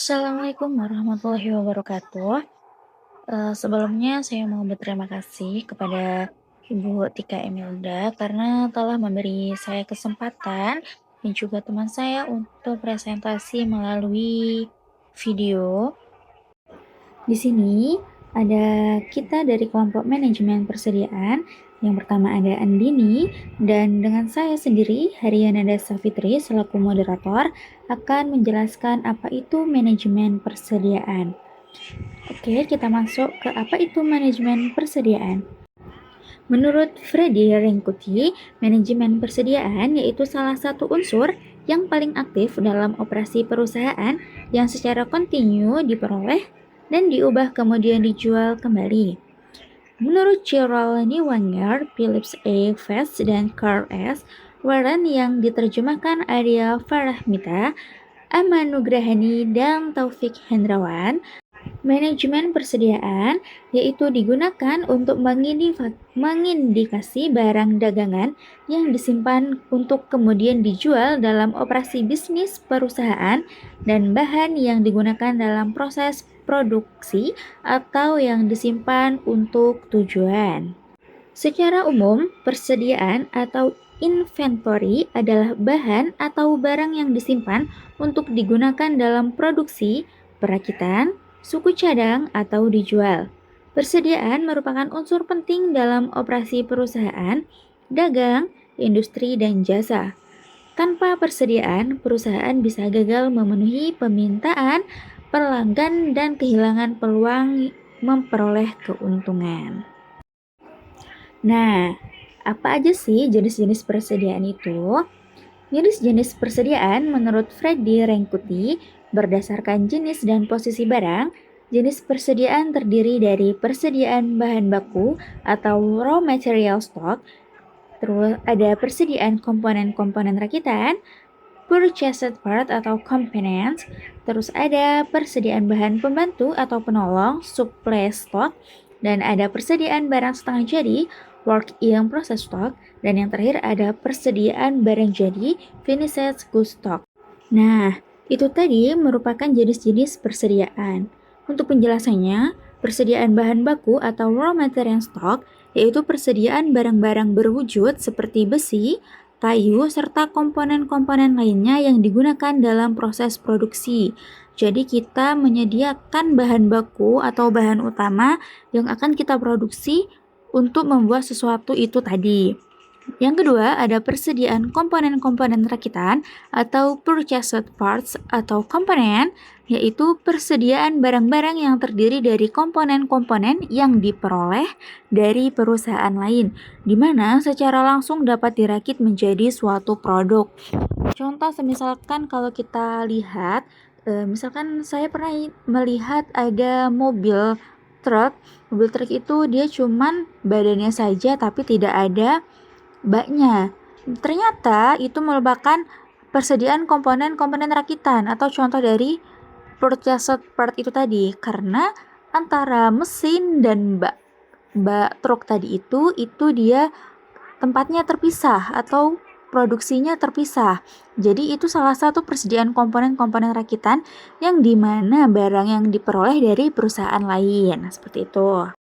Assalamualaikum warahmatullahi wabarakatuh. Sebelumnya saya mau berterima kasih kepada Ibu Tika Emilda karena telah memberi saya kesempatan dan juga teman saya untuk presentasi melalui video. Di sini ada kita dari kelompok manajemen persediaan. Yang pertama ada Andini, dan dengan saya sendiri, Haryanada Safitri, selaku moderator, akan menjelaskan apa itu manajemen persediaan. Oke, kita masuk ke apa itu manajemen persediaan. Menurut Freddy Rengkuti, manajemen persediaan yaitu salah satu unsur yang paling aktif dalam operasi perusahaan yang secara kontinu diperoleh dan diubah kemudian dijual kembali. Menurut Geraldine Wenger, Philips A. Fest, dan Carl S. Warren yang diterjemahkan Arya Farahmita, Amanugrahani, dan Taufik Hendrawan, manajemen persediaan yaitu digunakan untuk mengindikasi barang dagangan yang disimpan untuk kemudian dijual dalam operasi bisnis perusahaan dan bahan yang digunakan dalam proses produksi atau yang disimpan untuk tujuan. Secara umum, persediaan atau inventory adalah bahan atau barang yang disimpan untuk digunakan dalam produksi, perakitan, suku cadang, atau dijual. Persediaan merupakan unsur penting dalam operasi perusahaan, dagang, industri, dan jasa. Tanpa persediaan, perusahaan bisa gagal memenuhi permintaan pelanggan dan kehilangan peluang memperoleh keuntungan. Nah, apa aja sih jenis-jenis persediaan itu? Jenis-jenis persediaan menurut Freddy Rengkuti berdasarkan jenis dan posisi barang. Jenis persediaan terdiri dari persediaan bahan baku atau raw material stock, terus ada persediaan komponen-komponen rakitan, purchased part atau components, terus ada persediaan bahan pembantu atau penolong, supply stock, dan ada persediaan barang setengah jadi, work in process stock, dan yang terakhir ada persediaan barang jadi, finished goods stock. Nah, itu tadi merupakan jenis-jenis persediaan. Untuk penjelasannya, persediaan bahan baku atau raw material stock yaitu persediaan barang-barang berwujud seperti besi, kayu, serta komponen-komponen lainnya yang digunakan dalam proses produksi. Jadi kita menyediakan bahan baku atau bahan utama yang akan kita produksi untuk membuat sesuatu itu tadi. Yang kedua, ada persediaan komponen-komponen rakitan atau purchased parts atau komponen, yaitu persediaan barang-barang yang terdiri dari komponen-komponen yang diperoleh dari perusahaan lain, di mana secara langsung dapat dirakit menjadi suatu produk. Contoh misalkan kalau kita lihat, misalkan saya pernah melihat ada mobil truk. Mobil truk itu dia cuman badannya saja tapi tidak ada baknya. Ternyata itu merupakan persediaan komponen-komponen rakitan atau contoh dari purchased part itu tadi, karena antara mesin dan bak truk tadi itu dia tempatnya terpisah atau produksinya terpisah. Jadi itu salah satu persediaan komponen-komponen rakitan yang dimana barang yang diperoleh dari perusahaan lain. Seperti itu.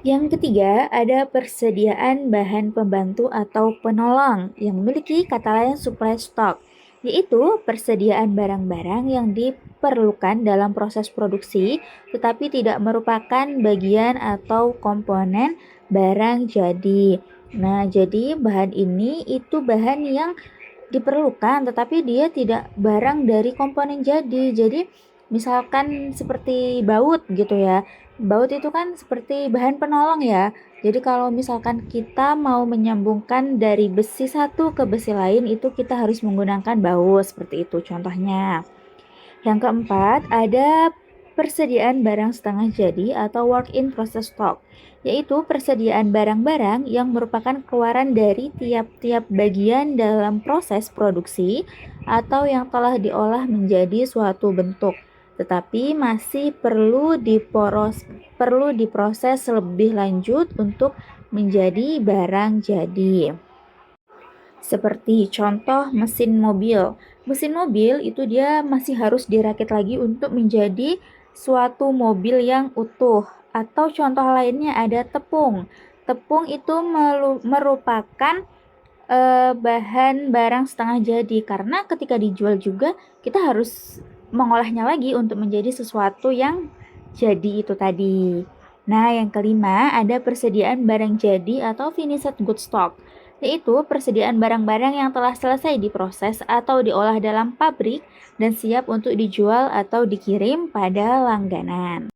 Yang ketiga, ada persediaan bahan pembantu atau penolong yang memiliki kata lain supply stock, yaitu persediaan barang-barang yang diperlukan dalam proses produksi tetapi tidak merupakan bagian atau komponen barang jadi. Nah, jadi bahan ini itu bahan yang diperlukan tetapi dia tidak barang dari komponen jadi. Jadi misalkan seperti baut gitu ya. Baut itu kan seperti bahan penolong ya. Jadi kalau misalkan kita mau menyambungkan dari besi satu ke besi lain itu kita harus menggunakan baut seperti itu contohnya. Yang keempat, ada persediaan barang setengah jadi atau work in process stock, yaitu persediaan barang-barang yang merupakan keluaran dari tiap-tiap bagian dalam proses produksi atau yang telah diolah menjadi suatu bentuk, tetapi masih perlu diproses lebih lanjut untuk menjadi barang jadi. Seperti contoh mesin mobil. Mesin mobil itu dia masih harus dirakit lagi untuk menjadi suatu mobil yang utuh. Atau contoh lainnya ada tepung. Tepung itu merupakan bahan barang setengah jadi, karena ketika dijual juga kita harus mengolahnya lagi untuk menjadi sesuatu yang jadi itu tadi. Nah, yang kelima ada persediaan barang jadi atau finished good stock, yaitu persediaan barang-barang yang telah selesai diproses atau diolah dalam pabrik dan siap untuk dijual atau dikirim pada langganan.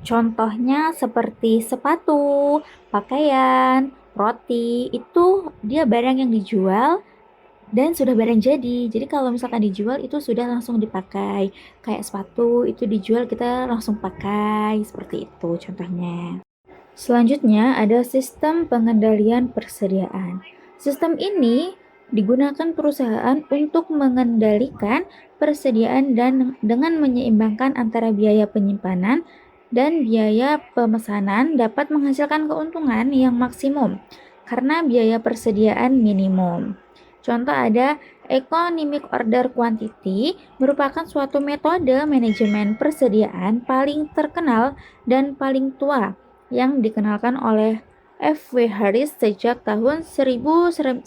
Contohnya seperti sepatu, pakaian, roti, itu dia barang yang dijual dan sudah barang jadi. Jadi kalau misalkan dijual itu sudah langsung dipakai. Kayak sepatu itu dijual kita langsung pakai, seperti itu contohnya. Selanjutnya ada sistem pengendalian persediaan. Sistem ini digunakan perusahaan untuk mengendalikan persediaan dan dengan menyeimbangkan antara biaya penyimpanan dan biaya pemesanan dapat menghasilkan keuntungan yang maksimum karena biaya persediaan minimum. Contoh ada Economic Order Quantity merupakan suatu metode manajemen persediaan paling terkenal dan paling tua yang dikenalkan oleh F.W. Harris sejak tahun 1914.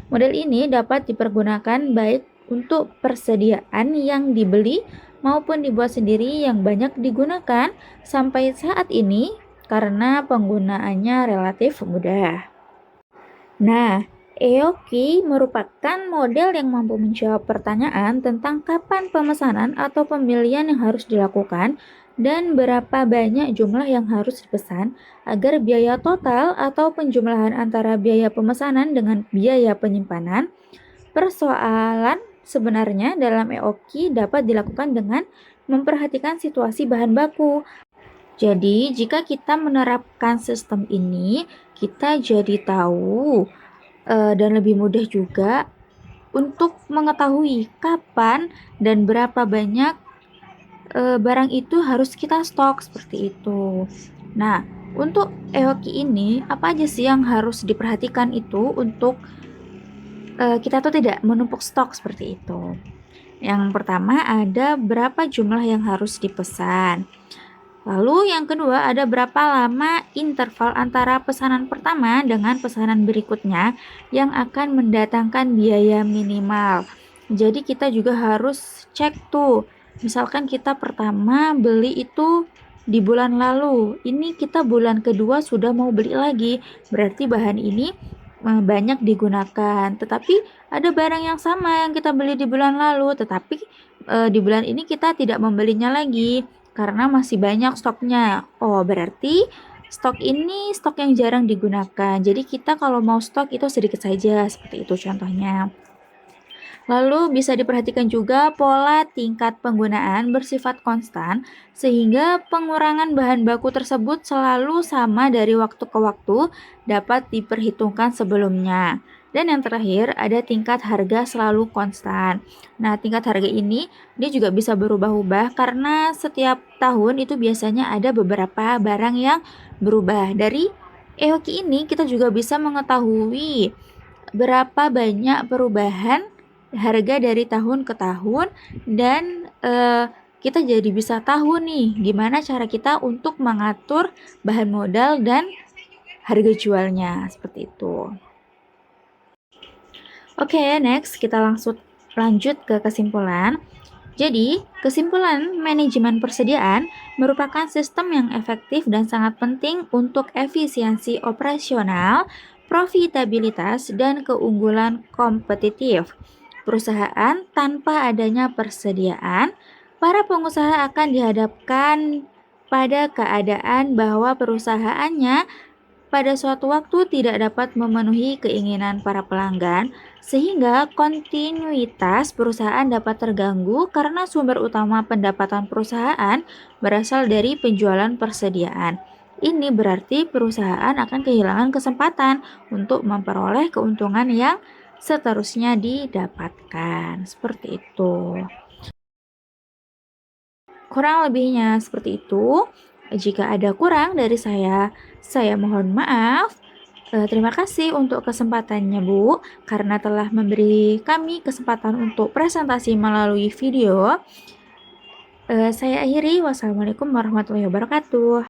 Model ini dapat dipergunakan baik untuk persediaan yang dibeli maupun dibuat sendiri yang banyak digunakan sampai saat ini karena penggunaannya relatif mudah. Nah, EOQ merupakan model yang mampu menjawab pertanyaan tentang kapan pemesanan atau pembelian yang harus dilakukan dan berapa banyak jumlah yang harus dipesan agar biaya total atau penjumlahan antara biaya pemesanan dengan biaya penyimpanan. Persoalan sebenarnya dalam EOQ dapat dilakukan dengan memperhatikan situasi bahan baku. Jadi, jika kita menerapkan sistem ini, kita jadi tahu dan lebih mudah juga untuk mengetahui kapan dan berapa banyak barang itu harus kita stok, seperti itu. Nah, untuk EOQ ini, apa aja sih yang harus diperhatikan itu untuk kita tuh tidak menumpuk stok seperti itu. Yang pertama ada berapa jumlah yang harus dipesan. Lalu yang kedua ada berapa lama interval antara pesanan pertama dengan pesanan berikutnya yang akan mendatangkan biaya minimal. Jadi kita juga harus cek tuh. Misalkan kita pertama beli itu di bulan lalu, ini kita bulan kedua sudah mau beli lagi. Berarti bahan ini banyak digunakan. Tetapi ada barang yang sama yang kita beli di bulan lalu, tetapi di bulan ini kita tidak membelinya lagi karena masih banyak stoknya. Oh, berarti stok ini stok yang jarang digunakan. Jadi kita kalau mau stok itu sedikit saja, seperti itu contohnya. Lalu bisa diperhatikan juga pola tingkat penggunaan bersifat konstan sehingga pengurangan bahan baku tersebut selalu sama dari waktu ke waktu dapat diperhitungkan sebelumnya. Dan yang terakhir ada tingkat harga selalu konstan. Nah, tingkat harga ini dia juga bisa berubah-ubah karena setiap tahun itu biasanya ada beberapa barang yang berubah. Dari EOQ ini kita juga bisa mengetahui berapa banyak perubahan harga dari tahun ke tahun dan kita jadi bisa tahu nih gimana cara kita untuk mengatur bahan modal dan harga jualnya, seperti itu. Oke, next kita langsung lanjut ke kesimpulan. Jadi, kesimpulan manajemen persediaan merupakan sistem yang efektif dan sangat penting untuk efisiensi operasional, profitabilitas, dan keunggulan kompetitif. Perusahaan tanpa adanya persediaan, para pengusaha akan dihadapkan pada keadaan bahwa perusahaannya pada suatu waktu tidak dapat memenuhi keinginan para pelanggan, sehingga kontinuitas perusahaan dapat terganggu karena sumber utama pendapatan perusahaan berasal dari penjualan persediaan. Ini berarti perusahaan akan kehilangan kesempatan untuk memperoleh keuntungan yang seterusnya didapatkan. Seperti itu. Kurang lebihnya seperti itu. Jika ada kurang dari saya mohon maaf. Terima kasih untuk kesempatannya, Bu, karena telah memberi kami kesempatan untuk presentasi melalui video. Saya akhiri, wassalamualaikum warahmatullahi wabarakatuh.